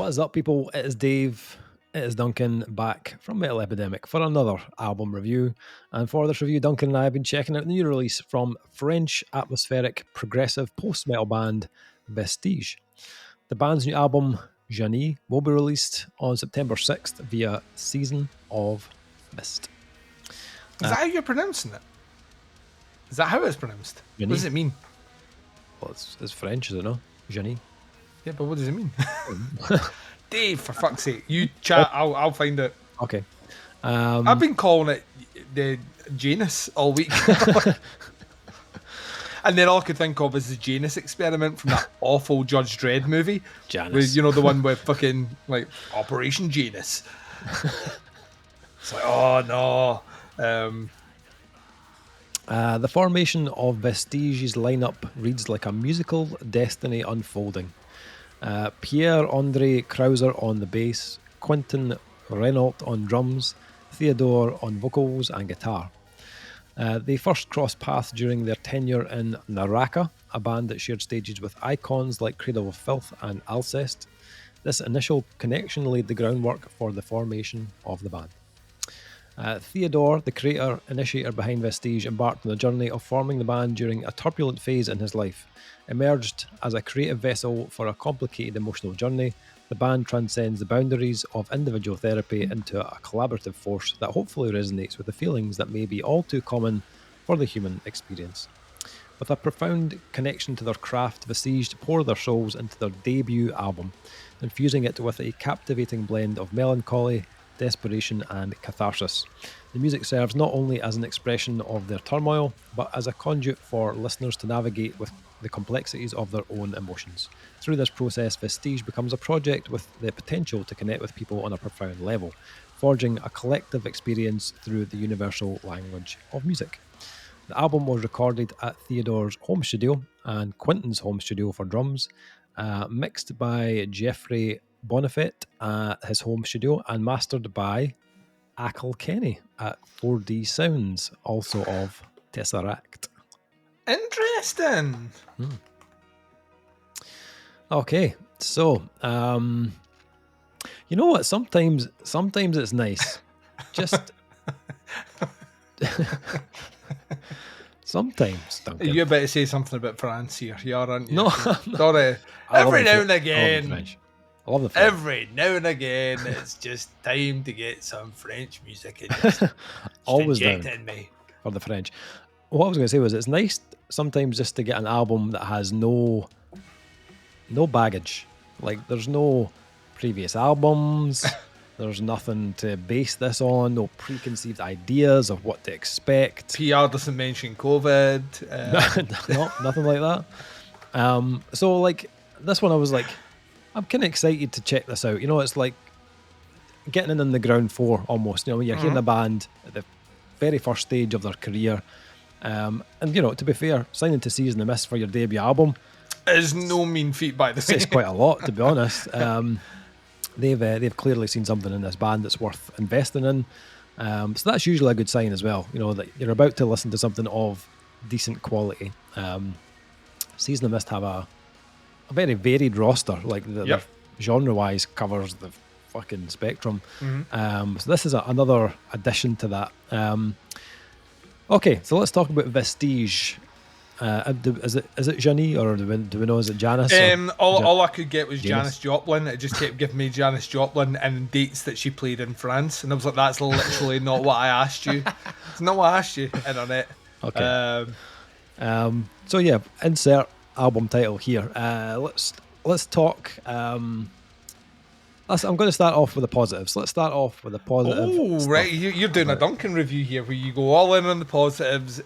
What is up, people? It is Dave, it is Duncan, back from Metal Epidemic for another album review. And for this review, Duncan and I have been checking out the new release from French atmospheric progressive post-metal band Vestige. The band's new album, Janis, will be released on September 6th via Season of Mist. Is that how you're pronouncing it? Is that how it's pronounced? Janis. What does it mean? Well, it's French, is it not? Janis. Yeah, but what does it mean? Dave, for fuck's sake. You chat, I'll find it. Okay. I've been calling it the Janis all week. And then all I could think of is the Janis experiment from that awful Judge Dredd movie. Janis. With, you know, the one with fucking, like, Operation Janis. It's like, oh no. The formation of Vestige's lineup reads like a musical destiny unfolding. Pierre-Andre Krauser on the bass, Quentin Renault on drums, Theodore on vocals and guitar. They first crossed paths during their tenure in Naraka, a band that shared stages with icons like Cradle of Filth and Alcest. This initial connection laid the groundwork for the formation of the band. Theodore, the creator initiator behind Vestige, embarked on the journey of forming the band during a turbulent phase in his life. Emerged as a creative vessel for a complicated emotional journey, the band transcends the boundaries of individual therapy into a collaborative force that hopefully resonates with the feelings that may be all too common for the human experience. With a profound connection to their craft, Vestige pour their souls into their debut album, infusing it with a captivating blend of melancholy, desperation and catharsis. The music serves not only as an expression of their turmoil, but as a conduit for listeners to navigate with the complexities of their own emotions. Through this process, Vestige becomes a project with the potential to connect with people on a profound level, forging a collective experience through the universal language of music. The album was recorded at Theodore's home studio and Quentin's home studio for drums, mixed by Jeffrey Bonifet at his home studio and mastered by Ackle Kenny at 4D Sounds, also of Tesseract. Interesting. Okay, so you know what? Sometimes it's nice. Just sometimes. Duncan. You're about to say something about France here, aren't you? No, sorry. Every now and again. I love the French. Every now and again, it's just time to get some French music and just always inject down in me for the French. What I was going to say was, it's nice sometimes just to get an album that has no baggage. Like, there's no previous albums. There's nothing to base this on. No preconceived ideas of what to expect. PR doesn't mention COVID. No, nothing like that. So, like, this one, I was like, I'm kind of excited to check this out. You know, it's like getting in the ground floor almost. You know, when you're hearing a band at the very first stage of their career. And, you know, to be fair, signing to Season of Mist for your debut album is no mean feat, by the way. It's quite a lot, to be honest. They've clearly seen something in this band that's worth investing in. So that's usually a good sign as well. You know, that you're about to listen to something of decent quality. Season of Mist have a very varied roster, like the genre-wise covers the fucking spectrum. So this is another addition to that. Okay, so let's talk about Vestige. Is it Janis, or do we know, is it Janis? All I could get was Janis Joplin. It just kept giving me Janis Joplin and dates that she played in France, and I was like, that's literally not what I asked you. It's not what I asked you, internet. Okay. So yeah, insert album title here. Let's talk. I'm going to start off with the positives. Let's start off with the positive. Oh, stuff. Right. You're doing a Duncan review here where you go all in on the positives,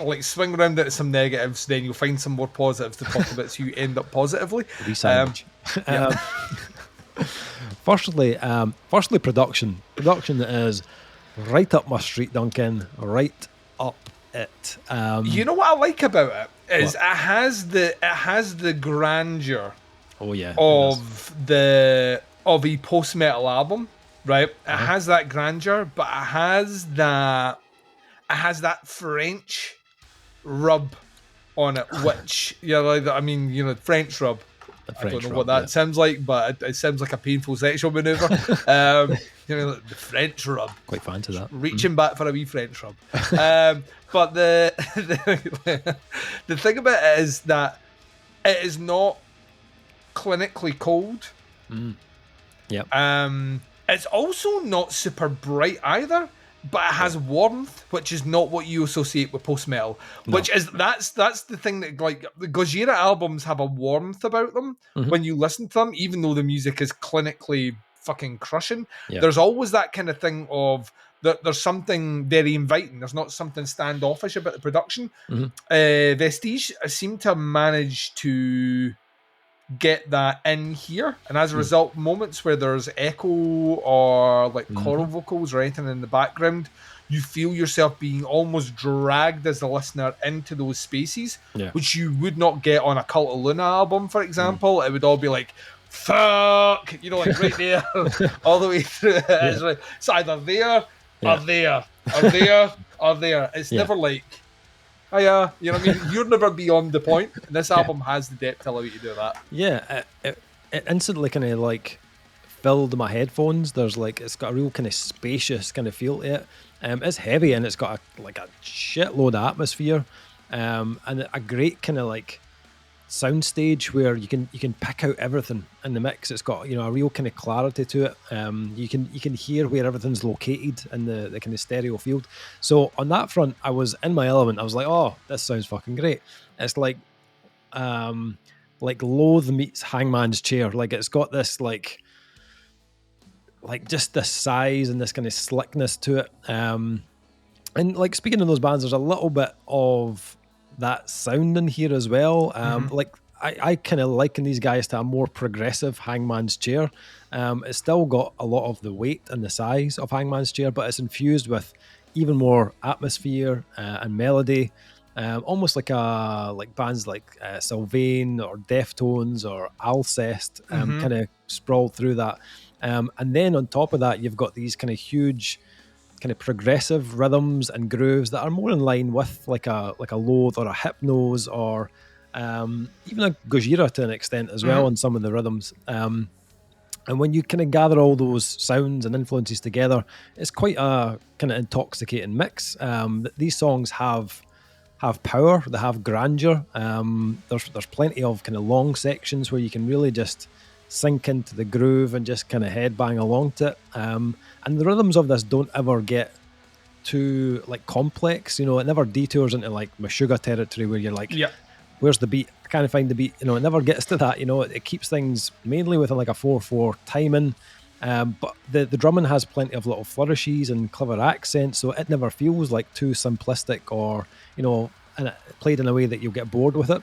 like swing around at some negatives, then you'll find some more positives to talk about, so you end up positively. Firstly, production. Production is right up my street, Duncan. Right up it. You know what I like about it is it has the grandeur. Oh yeah. Of a post-metal album, right? It has that grandeur, but it has that French rub on it, which French rub. I don't know what that sounds like, but it sounds like a painful sexual maneuver. Like the French rub. Quite fancy that. Reaching back for a wee French rub. But the thing about it is that it is not clinically cold. Yeah. It's also not super bright either, but it has warmth, which is not what you associate with post metal. No. Which is that's the thing that, like, the Gojira albums have a warmth about them when you listen to them, even though the music is clinically fucking crushing. Yeah. There's always that kind of thing of that there's something very inviting. There's not something standoffish about the production. Vestige seem to manage to get that in here, and as a result, moments where there's echo or like choral vocals or anything in the background, you feel yourself being almost dragged as a listener into those spaces, which you would not get on a Cult of Luna album, for example. It would all be like, fuck, like right there, all the way through it. It's, like, it's either there or there or there or there. It's never like, oh yeah, you know what I mean? You're never beyond the point. And this album has the depth to allow you to do that. Yeah, it instantly kind of like filled my headphones. There's like, it's got a real kind of spacious kind of feel to it. It's heavy and it's got a shitload of atmosphere, and a great kind of like soundstage where you can pick out everything in the mix. It's got a real kind of clarity to it. You can hear where everything's located in the kind of stereo field. So on that front, I was in my element. I was like, oh, this sounds fucking great. It's like Loathe meets Hangman's Chair. Like, it's got this like just this size and this kind of slickness to it. And like, speaking of those bands, there's a little bit of that sound in here as well. Like, I kind of liken these guys to a more progressive Hangman's Chair. It's still got a lot of the weight and the size of Hangman's Chair, but it's infused with even more atmosphere and melody, almost like bands like Sylvaine or Deftones or Alcest, kind of sprawled through that. And then on top of that, you've got these kind of huge kind of progressive rhythms and grooves that are more in line with like a Loathe or a Hypnose or even a Gojira to an extent as well on some of the rhythms. And when you kind of gather all those sounds and influences together, it's quite a kind of intoxicating mix. These songs have power, they have grandeur. There's plenty of kind of long sections where you can really just sink into the groove and just kind of headbang along to it. And the rhythms of this don't ever get too like complex. It never detours into like Meshuggah territory where you're like, where's the beat? I can't find the beat. It never gets to that. It keeps things mainly within like a 4/4 timing. But the drumming has plenty of little flourishes and clever accents, so it never feels like too simplistic or and it played in a way that you'll get bored with it.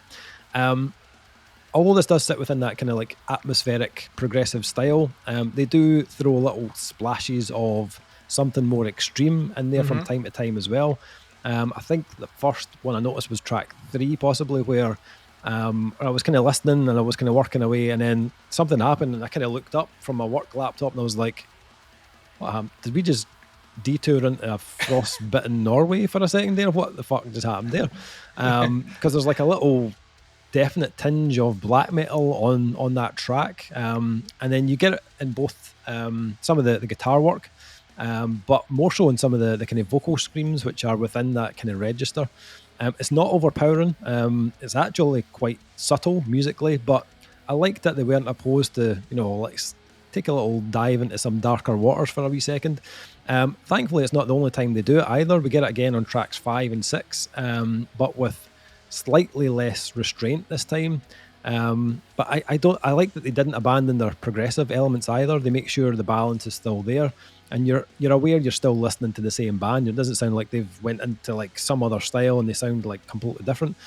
Although this does sit within that kind of like atmospheric progressive style, they do throw little splashes of something more extreme in there from time to time as well. I think the first one I noticed was track 3 possibly, where I was kind of listening and I was kind of working away, and then something happened and I kind of looked up from my work laptop and I was like, what happened? Did we just detour into a frostbitten Norway for a second there? What the fuck just happened there? Because there's like a little definite tinge of black metal on that track, and then you get it in both some of the guitar work, but more so in some of the kind of vocal screams which are within that kind of register. It's not overpowering. It's actually quite subtle musically, but I like that they weren't opposed to let's take a little dive into some darker waters for a wee second. Thankfully it's not the only time they do it either. We get it again on tracks 5 and 6, but with slightly less restraint this time. But I like that they didn't abandon their progressive elements either. They make sure the balance is still there, and you're aware you're still listening to the same band. It doesn't sound like they've went into like some other style and they sound like completely different.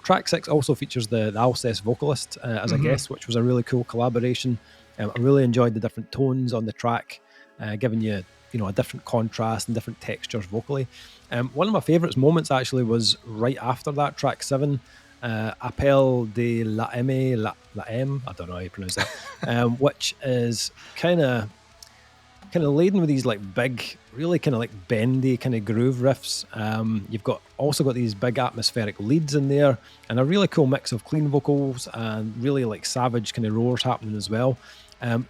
Track 6 also features the Alcest vocalist as a guest, which was a really cool collaboration. I really enjoyed the different tones on the track, giving you a different contrast and different textures vocally. One of my favourite moments actually was right after that, track 7, Appel de la M, I don't know how you pronounce that, which is kind of laden with these like big really kind of like bendy kind of groove riffs. You've also got these big atmospheric leads in there, and a really cool mix of clean vocals and really like savage kind of roars happening as well.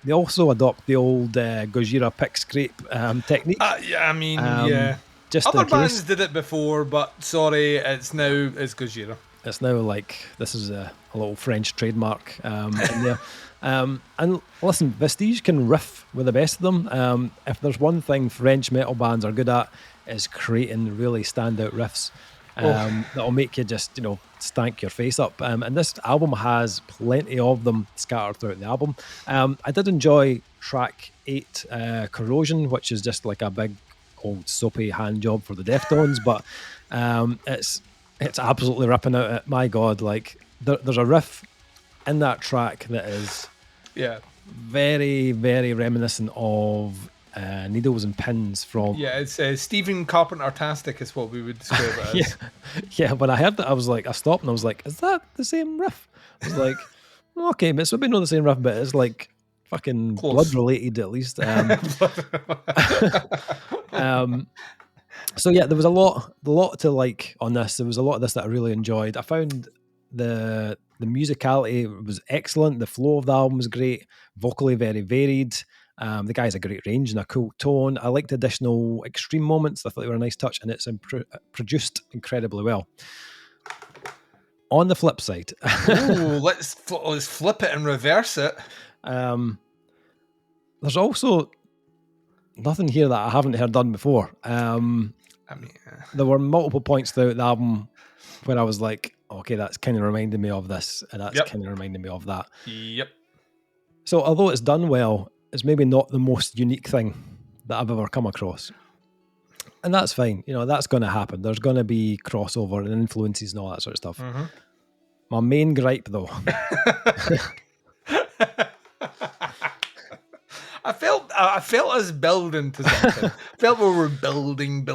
They also adopt the old Gojira pick scrape technique. Yeah, I mean, yeah. Just Other in case. bands did it before, but sorry, it's Gojira. It's now like this is a little French trademark in there. And listen, Vestige can riff with the best of them. If there's one thing French metal bands are good at, is creating really standout riffs that'll make you just, stank your face up. And this album has plenty of them scattered throughout the album. I did enjoy track 8, Corrosion, which is just like a big old soapy hand job for the Deftones, but it's absolutely ripping out it. My God, like there's a riff in that track that is very, very reminiscent of Needles and Pins from... Yeah, it's Stephen Carpenter-tastic is what we would describe it as. Yeah, when I heard that, I stopped and I was like, is that the same riff? I was like, okay, but it's maybe not the same riff, but it's like fucking close. blood-related at least. So yeah, there was a lot to like on this. There was a lot of this that I really enjoyed. I found the musicality was excellent. The flow of the album was great. Vocally very varied. The guy has a great range and a cool tone. I liked additional extreme moments. I thought they were a nice touch, and it's produced incredibly well. On the flip side, let's flip it and reverse it. There's also nothing here that I haven't heard done before. There were multiple points throughout the album where I was like, okay, that's kind of reminding me of this, and that's kind of reminding me of that. Yep. So although it's done well, it's maybe not the most unique thing that I've ever come across. And that's fine. That's going to happen. There's going to be crossover and influences and all that sort of stuff. Mm-hmm. My main gripe, though... I felt us building to something. I felt we were building,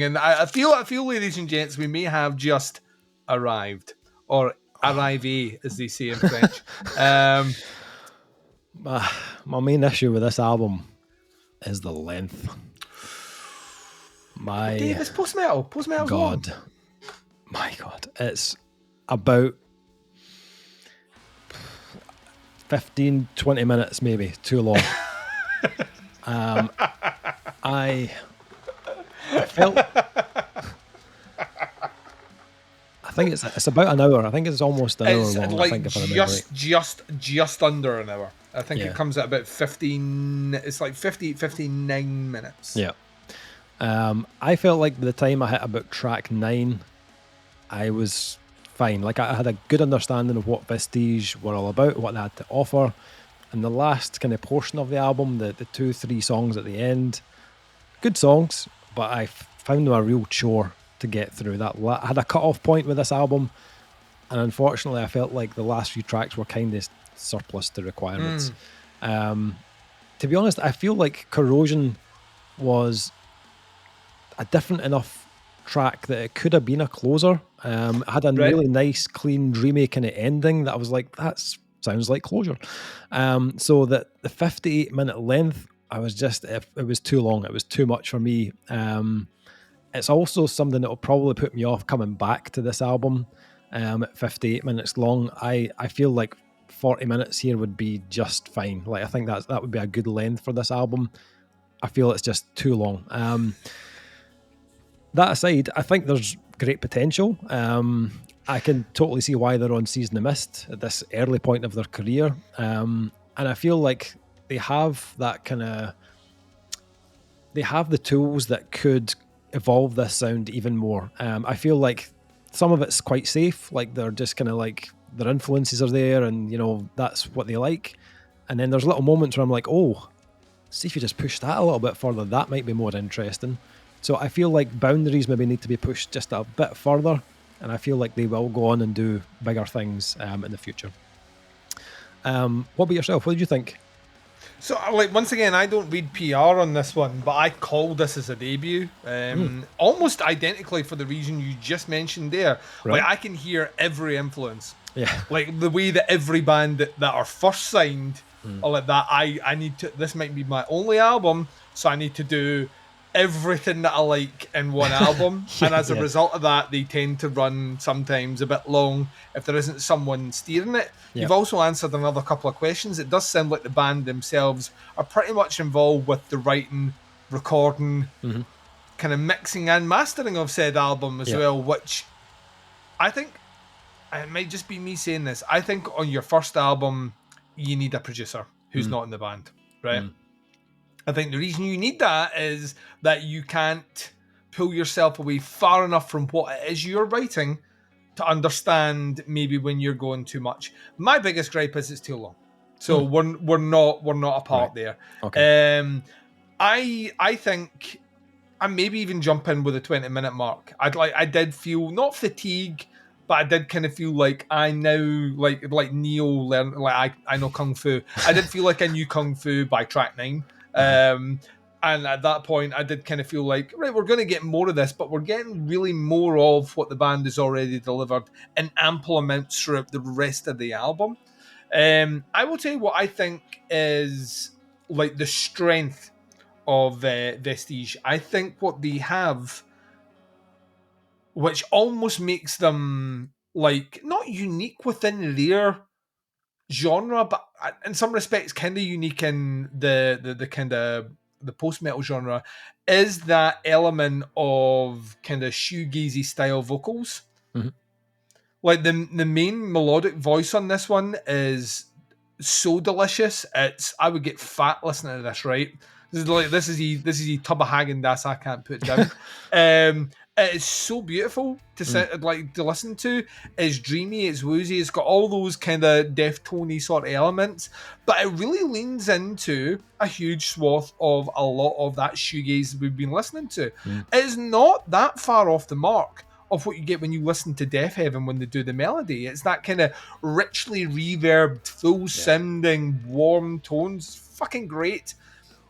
and I feel, ladies and gents, we may have just arrived, or arrivé, as they say in French. My main issue with this album is the length. Dave, it's post-metal. Post-metal's God. long. My God. It's about 15, 20 minutes maybe, too long. I felt... I think it's about an hour. I think it's almost an hour long. Like I think, just under an hour. I think it comes at about 15. It's like 59 minutes. Yeah. I felt like by the time I hit about track 9, I was fine. Like I had a good understanding of what Vestige were all about, what they had to offer. And the last kind of portion of the album, the 2-3 songs at the end, good songs, but I found them a real chore to get through. I had a cut-off point with this album, and unfortunately I felt like the last few tracks were kind of surplus to requirements. To be honest, I feel like Corrosion was a different enough track that it could have been a closer. It had a really nice, clean, dreamy kind of ending that I was like, that sounds like closure. So that the 58-minute length, I was just, it was too long. It was too much for me. It's also something that will probably put me off coming back to this album at 58 minutes long. I feel like 40 minutes here would be just fine. Like I think that would be a good length for this album. I feel it's just too long. That aside, I think there's great potential. I can totally see why they're on Season of Mist at this early point of their career. And I feel like they have that kind of... They have the tools that could evolve this sound even more. I feel like some of it's quite safe. Like they're just kind of like... Their influences are there and, that's what they like. And then there's little moments where I'm like, oh, see if you just push that a little bit further, that might be more interesting. So I feel like boundaries maybe need to be pushed just a bit further, and I feel like they will go on and do bigger things in the future. What about yourself? What did you think? So, once again, I don't read PR on this one, but I called this as a debut, almost identically for the reason you just mentioned there. Right. Like, I can hear every influence. Yeah. Like, the way that every band that are first signed, or like that, I need to... This might be my only album so I need to do everything that I like in one album. And as a result of that, they tend to run sometimes a bit long if there isn't someone steering it. You've also answered another couple of questions. It does sound like the band themselves are pretty much involved with the writing, recording, kind of mixing and mastering of said album as well, which I think, it might just be me saying this, I think on your first album, you need a producer who's not in the band, right? I think the reason you need that is that you can't pull yourself away far enough from what it is you're writing to understand maybe when you're going too much. My biggest gripe is it's too long. So we're not apart there. Okay. I think I maybe even jump in with a 20-minute mark. I did feel not fatigue, but I did kind of feel like I now like Neo learn, like I know Kung Fu. I did feel like I knew Kung Fu by track 9. And at that point, I did kind of feel like, right, we're going to get more of this, but we're getting really more of what the band has already delivered in ample amounts throughout the rest of the album. I will tell you what I think is like the strength of Vestige. I think what they have, which almost makes them like not unique within their genre, but in some respects kind of unique in the kind of the post-metal genre, is that element of kind of shoegazy style vocals. Like the main melodic voice on this one is so delicious. I would get fat listening to this, right? This is a tub of Häagen-Dazs I can't put down. It is so beautiful to listen to. It's dreamy, it's woozy, it's got all those kind of Deftones sort of elements, but it really leans into a huge swath of a lot of that shoegaze we've been listening to. It's not that far off the mark of what you get when you listen to Death Heaven when they do the melody. It's that kind of richly reverbed, full-sounding, warm tones. Fucking great.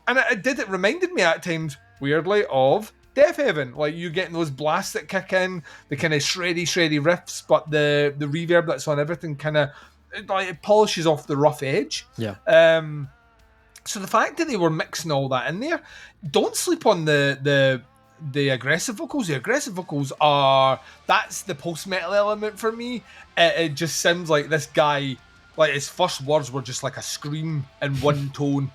And it reminded me at times, weirdly, of Death Heaven. Like, you're getting those blasts that kick in, the kind of shreddy riffs, but the reverb that's on everything kind of, like, it polishes off the rough edge. Yeah. So the fact that they were mixing all that in there, don't sleep on the aggressive vocals. The aggressive vocals that's the post-metal element for me. It just sounds like this guy, like his first words were just like a scream in one tone.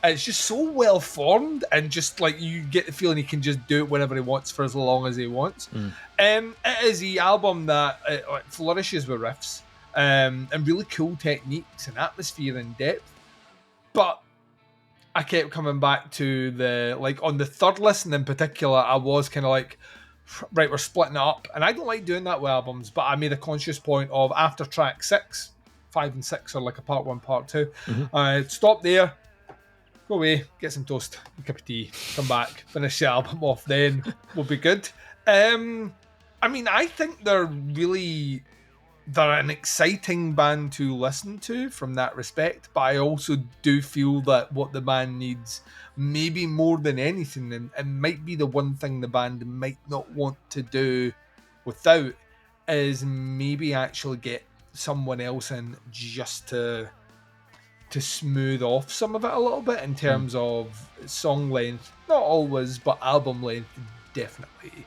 It's just so well formed, and just like you get the feeling he can just do it whenever he wants for as long as he wants. It is the album that flourishes with riffs and really cool techniques and atmosphere and depth. But I kept coming back to on the third listen in particular, I was kind of like, right, we're splitting it up. And I don't like doing that with albums, but I made a conscious point of after track 6, 5 and 6 are like a part 1, part 2. Stop there, go away, get some toast, a cup of tea, come back, finish the album off, then we'll be good. I mean, I think they're an exciting band to listen to from that respect, but I also do feel that what the band needs, maybe more than anything, and might be the one thing the band might not want to do without, is maybe actually get someone else in just to smooth off some of it a little bit in terms of song length. Not always, but album length, definitely.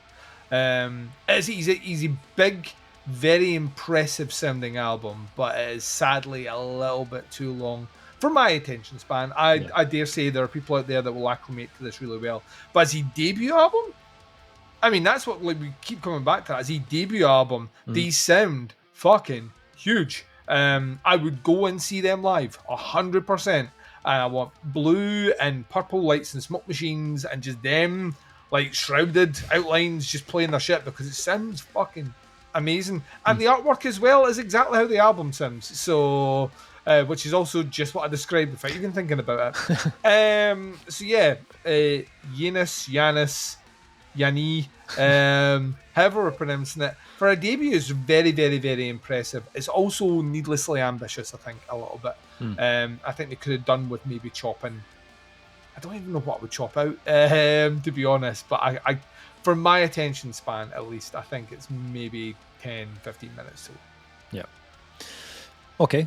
He's a big, very impressive sounding album, but it is sadly a little bit too long for my attention span. I dare say there are people out there that will acclimate to this really well. But as a debut album, I mean, that's what we keep coming back to. As a debut album, these sound fucking huge. I would go and see them live 100%. And I want blue and purple lights and smoke machines and just them like shrouded outlines just playing their shit, because it sounds fucking amazing. And the artwork as well is exactly how the album sounds. So, which is also just what I described without even thinking about it. So yeah, Janis, however we're pronouncing it, for a debut is very, very, very impressive. It's also needlessly ambitious, I think, a little bit. I think they could have done with maybe chopping. I don't even know what I would chop out, to be honest, but I for my attention span, at least, I think it's maybe 10, 15 minutes. So. Yeah. Okay,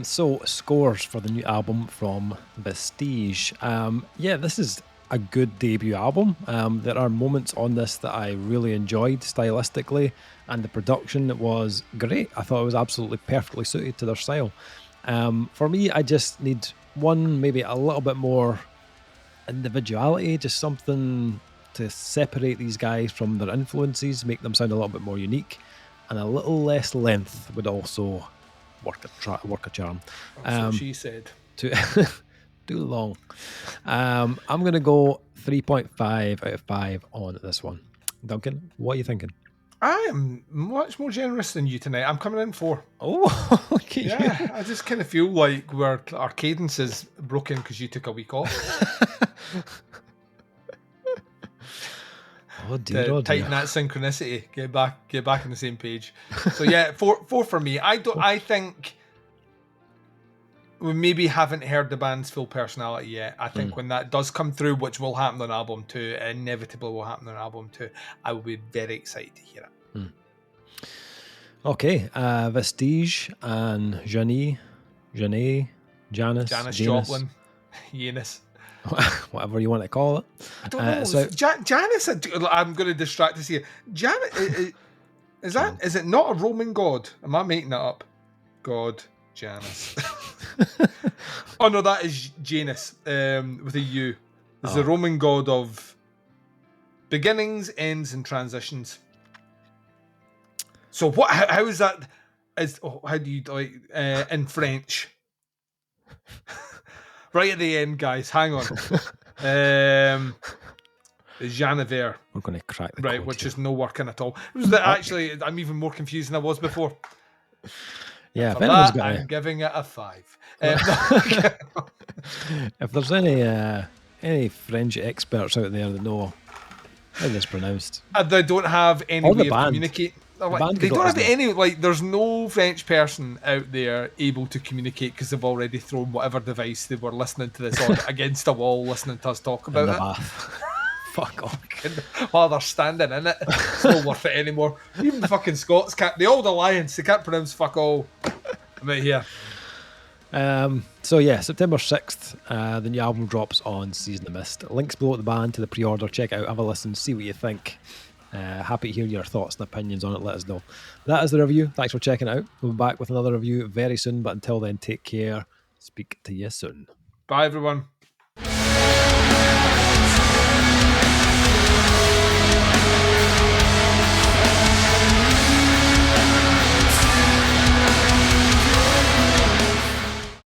so scores for the new album from Vestige. This is a good debut album. There are moments on this that I really enjoyed stylistically, and the production was great. I thought it was absolutely perfectly suited to their style. For me, I just need one, maybe a little bit more individuality, just something to separate these guys from their influences, make them sound a little bit more unique, and a little less length would also work a charm. That's what she said. Too too long. I'm going to go 3.5 out of 5 on this one. Duncan, what are you thinking? I am much more generous than you tonight. I'm coming in 4. Oh, okay. Yeah, I just kind of feel like our cadence is broken because you took a week off. Oh dear, oh dear. Tighten that synchronicity. Get back on the same page. So yeah, 4 for me. I think we maybe haven't heard the band's full personality yet. I think when that does come through, which will happen on album 2, inevitably will happen on album 2, I will be very excited to hear it. Okay, Vestige and Janis, Janis Joplin, Janis. Whatever you want to call it. I don't know. Janis, I'm going to distract us here. Janis, is it not a Roman god? Am I making that up? God, Janis. Oh no, that is Janus with a U. It's the Roman god of beginnings, ends, and transitions. So what? How is that? How do you like in French? Right at the end, guys. Hang on. Janvier. We're going to crack the right, code which here. is no working at all. It was actually, I'm even more confused than I was before. Yeah, For that, I'm giving it a 5. If there's any French experts out there that know how it's pronounced, they don't have any way of communicating. They don't have any, there's no French person out there able to communicate because they've already thrown whatever device they were listening to this on against a wall listening to us talk about it. Bath. Fuck off. While they're standing in it, it's not worth it anymore. Even the fucking Scots can't, the old alliance, they can't pronounce fuck all. I'm out here. So yeah, September 6th, the new album drops on Season of Mist. Links below at the band to the pre-order. Check it out, have a listen, see what you think. Happy to hear your thoughts and opinions on it. Let us know. That is the review. Thanks for checking it out. We'll be back with another review very soon, but until then, take care. Speak to you soon. Bye everyone.